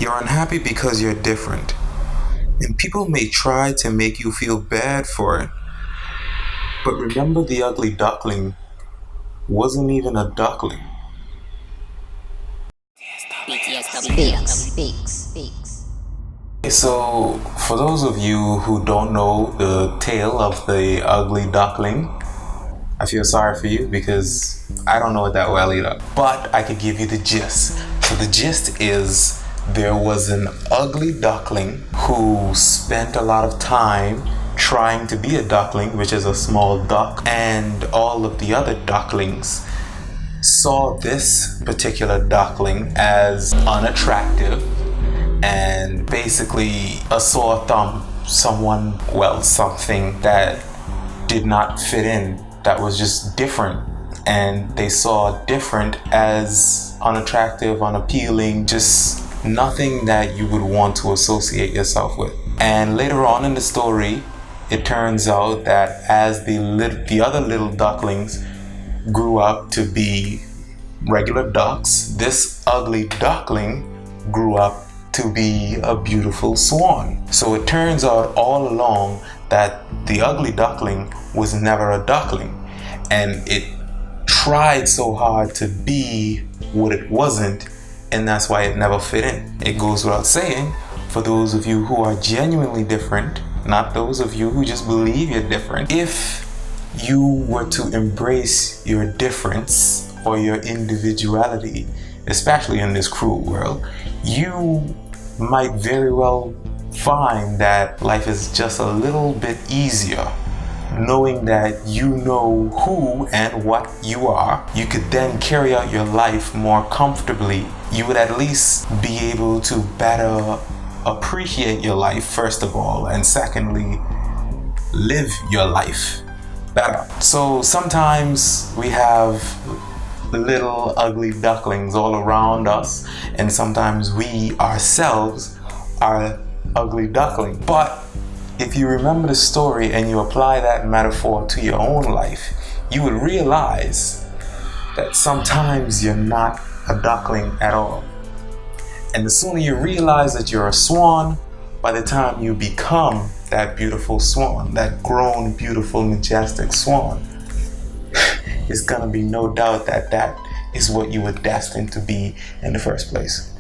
You're unhappy because you're different, and people may try to make you feel bad for it. But remember, the ugly duckling wasn't even a duckling. BTSW. So, for those of you who don't know the tale of the ugly duckling, I feel sorry for you because I don't know it that well either. But I could give you the gist. So the gist is there was an ugly duckling who spent a lot of time trying to be a duckling, which is a small duck, and all of the other ducklings saw this particular duckling as unattractive and basically a sore thumb, something that did not fit in, that was just different, and they saw different as unattractive, unappealing, just nothing that you would want to associate yourself with. And later on in the story, it turns out that as the other little ducklings grew up to be regular ducks, this ugly duckling grew up to be a beautiful swan. So it turns out all along that the ugly duckling was never a duckling, and it tried so hard to be what it wasn't, and that's why it never fit in. It goes without saying, for those of you who are genuinely different, not those of you who just believe you're different, if you were to embrace your difference or your individuality, especially in this cruel world, you might very well find that life is just a little bit easier knowing that you know who and what you are. You could then carry out your life more comfortably. You would at least be able to better appreciate your life, first of all, and secondly, live your life better. So sometimes we have little ugly ducklings all around us, and sometimes we ourselves are ugly duckling. But if you remember the story and you apply that metaphor to your own life, you would realize that sometimes you're not a duckling at all. And the sooner you realize that you're a swan, by the time you become that beautiful swan, that grown, beautiful, majestic swan, it's gonna be no doubt that that is what you were destined to be in the first place.